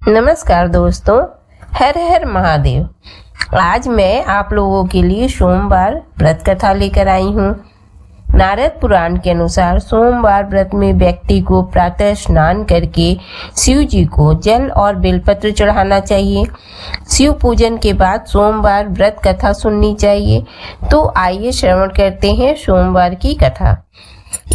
नमस्कार दोस्तों, हर हर महादेव। आज मैं आप लोगों के लिए सोमवार व्रत कथा लेकर आई हूँ। नारद पुराण के अनुसार सोमवार व्रत में व्यक्ति को प्रातः स्नान करके शिव जी को जल और बेलपत्र चढ़ाना चाहिए। शिव पूजन के बाद सोमवार व्रत कथा सुननी चाहिए। तो आइए श्रवण करते हैं सोमवार की कथा।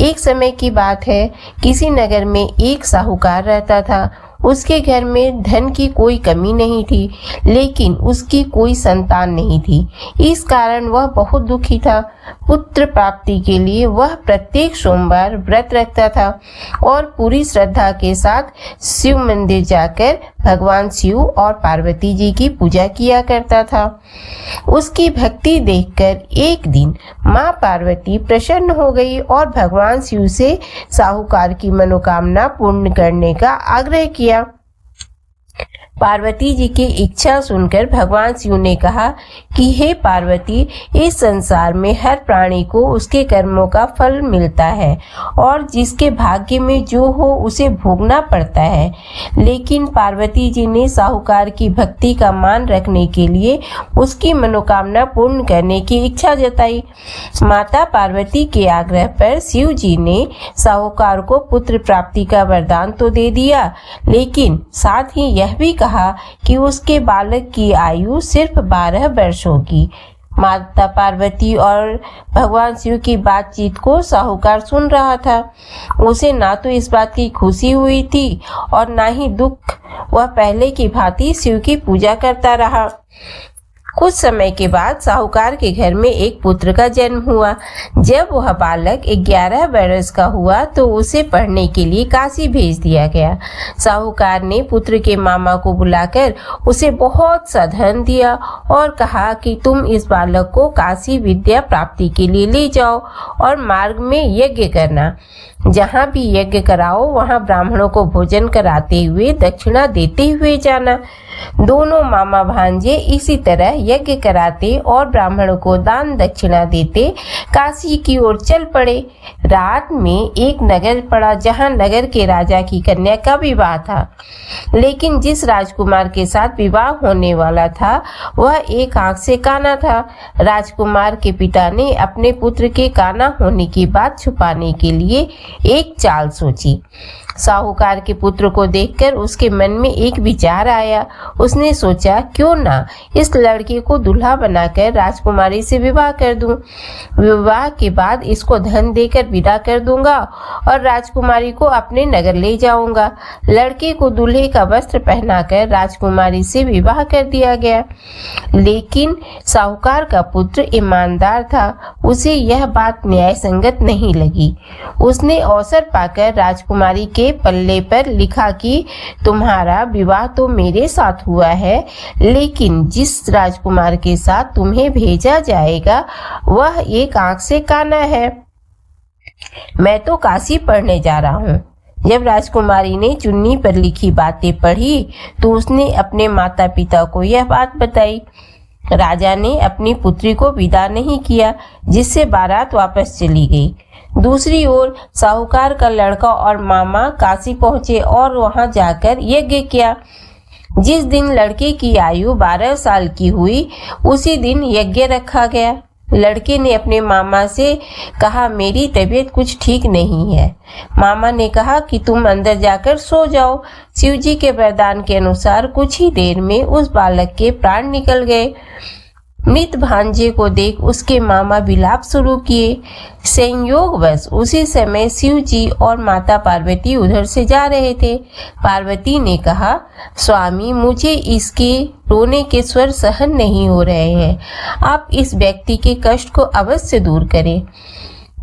एक समय की बात है, किसी नगर में एक साहूकार रहता था। उसके घर में धन की कोई कमी नहीं थी, लेकिन उसकी कोई संतान नहीं थी। इस कारण वह बहुत दुखी था। पुत्र प्राप्ति के लिए वह प्रत्येक सोमवार व्रत रखता था और पूरी श्रद्धा के साथ शिव मंदिर जाकर भगवान शिव और पार्वती जी की पूजा किया करता था। उसकी भक्ति देखकर एक दिन माँ पार्वती प्रसन्न हो गई और भगवान शिव से साहूकार की मनोकामना पूर्ण करने का आग्रह किया। पार्वती जी की इच्छा सुनकर भगवान शिव ने कहा कि हे पार्वती, इस संसार में हर प्राणी को उसके कर्मों का फल मिलता है और जिसके भाग्य में जो हो उसे भोगना पड़ता है। लेकिन पार्वती जी ने साहूकार की भक्ति का मान रखने के लिए उसकी मनोकामना पूर्ण करने की इच्छा जताई। माता पार्वती के आग्रह पर शिव जी ने साहूकार को पुत्र प्राप्ति का वरदान तो दे दिया, लेकिन साथ ही यह भी कहा कि उसके बालक की आयु सिर्फ 12 वर्ष होगी। माता पार्वती और भगवान शिव की बातचीत को साहूकार सुन रहा था। उसे ना तो इस बात की खुशी हुई थी और ना ही दुख। वह पहले की भांति शिव की पूजा करता रहा। कुछ समय के बाद साहूकार के घर में एक पुत्र का जन्म हुआ। जब वह बालक 11 वर्ष का हुआ तो उसे पढ़ने के लिए काशी भेज दिया गया। साहूकार ने पुत्र के मामा को बुलाकर उसे बहुत सा धन दिया और कहा कि तुम इस बालक को काशी विद्या प्राप्ति के लिए ले जाओ और मार्ग में यज्ञ करना। जहाँ भी यज्ञ कराओ वहाँ ब्राह्मणों को भोजन कराते हुए दक्षिणा देते हुए जाना। दोनों मामा भांजे इसी तरह यज्ञ कराते और ब्राह्मणों को दान दक्षिणा देते काशी की ओर चल पड़े। रात में एक नगर पड़ा जहाँ नगर के राजा की कन्या का विवाह था, लेकिन जिस राजकुमार के साथ विवाह होने वाला था वह एक आंख से काना था। राजकुमार के पिता ने अपने पुत्र के काना होने की बात छुपाने के लिए एक चाल सोची। साहूकार के पुत्र को देखकर उसके मन में एक विचार आया। उसने सोचा, क्यों ना इस लड़के को दूल्हा बनाकर राजकुमारी से विवाह कर दूं। विवाह के बाद इसको धन देकर विदा कर दूंगा और राजकुमारी को अपने नगर ले जाऊंगा। लड़के को दूल्हे का वस्त्र पहनाकर राजकुमारी से विवाह कर दिया गया। लेकिन साहूकार का पुत्र ईमानदार था। उसे यह बात न्याय संगत नहीं लगी। उसने अवसर पाकर राजकुमारी के पल्ले पर लिखा कि तुम्हारा विवाह तो मेरे साथ हुआ है, लेकिन जिस राजकुमार के साथ तुम्हें भेजा जाएगा वह एक आंख से काना है। मैं तो काशी पढ़ने जा रहा हूँ। जब राजकुमारी ने चुन्नी पर लिखी बातें पढ़ी तो उसने अपने माता पिता को यह बात बताई। राजा ने अपनी पुत्री को विदा नहीं किया, जिससे बारात वापस चली गई। दूसरी ओर साहूकार का लड़का और मामा काशी पहुंचे और वहां जाकर यज्ञ किया। जिस दिन लड़के की आयु 12 साल की हुई उसी दिन यज्ञ रखा गया। लड़के ने अपने मामा से कहा, मेरी तबीयत कुछ ठीक नहीं है। मामा ने कहा कि तुम अंदर जाकर सो जाओ। शिव जी के वरदान के अनुसार कुछ ही देर में उस बालक के प्राण निकल गए। मृत भांजे को देख उसके मामा विलाप शुरू किए। संयोगवश उसी समय शिव जी और माता पार्वती उधर से जा रहे थे। पार्वती ने कहा, स्वामी, मुझे इसके रोने के स्वर सहन नहीं हो रहे हैं। आप इस व्यक्ति के कष्ट को अवश्य दूर करें।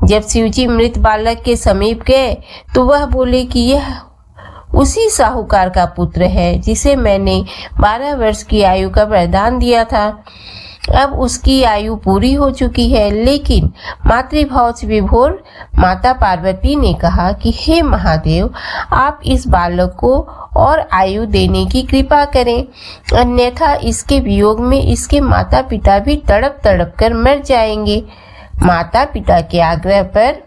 जब शिव जी मृत बालक के समीप गए तो वह बोले कि यह उसी साहूकार का पुत्र है जिसे मैंने 12 वर्ष की आयु का वरदान दिया था। अब उसकी आयु पूरी हो चुकी है। लेकिन मातृभाव से विभोर माता पार्वती ने कहा कि हे महादेव, आप इस बालक को और आयु देने की कृपा करें, अन्यथा इसके वियोग में इसके माता पिता भी तड़प तड़प कर मर जाएंगे। माता पिता के आग्रह पर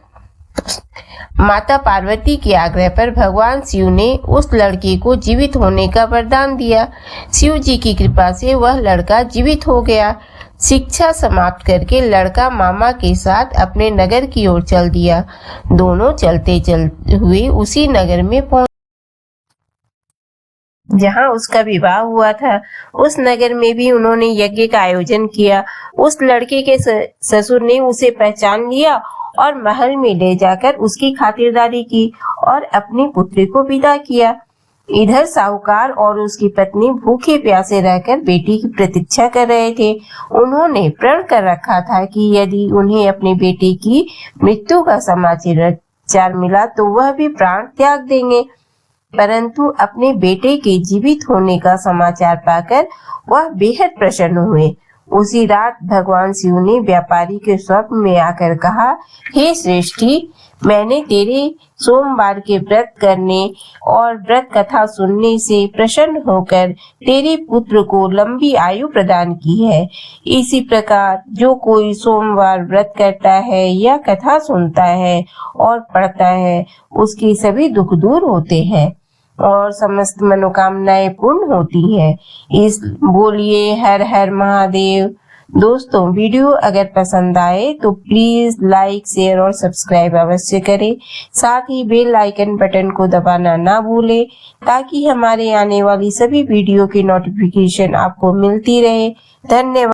माता पार्वती के आग्रह पर भगवान शिव ने उस लड़के को जीवित होने का वरदान दिया। शिव जी की कृपा से वह लड़का जीवित हो गया। शिक्षा समाप्त करके लड़का मामा के साथ अपने नगर की ओर चल दिया। दोनों चलते चलते हुए उसी नगर में पहुंचे जहां उसका विवाह हुआ था। उस नगर में भी उन्होंने यज्ञ का आयोजन किया। उस लड़के के ससुर ने उसे पहचान लिया और महल में ले जाकर उसकी खातिरदारी की और अपनी पुत्री को विदा किया। इधर साहूकार और उसकी पत्नी भूखे प्यासे रहकर बेटी की प्रतीक्षा कर रहे थे। उन्होंने प्रण कर रखा था कि यदि उन्हें अपनी बेटी की मृत्यु का समाचार मिला तो वह भी प्राण त्याग देंगे। परंतु अपने बेटे के जीवित होने का समाचार पाकर वह बेहद प्रसन्न हुए। उसी रात भगवान शिव ने व्यापारी के स्वप्न में आकर कहा, हे श्रेष्ठी, मैंने तेरे सोमवार के व्रत करने और व्रत कथा सुनने से प्रसन्न होकर तेरे पुत्र को लंबी आयु प्रदान की है। इसी प्रकार जो कोई सोमवार व्रत करता है या कथा सुनता है और पढ़ता है, उसके सभी दुख दूर होते हैं और समस्त मनोकामनाएं पूर्ण होती है। इस बोलिए हर हर महादेव। दोस्तों, वीडियो अगर पसंद आए तो प्लीज लाइक, शेयर और सब्सक्राइब अवश्य करें। साथ ही बेल आइकन बटन को दबाना ना भूलें ताकि हमारे आने वाली सभी वीडियो की नोटिफिकेशन आपको मिलती रहे। धन्यवाद।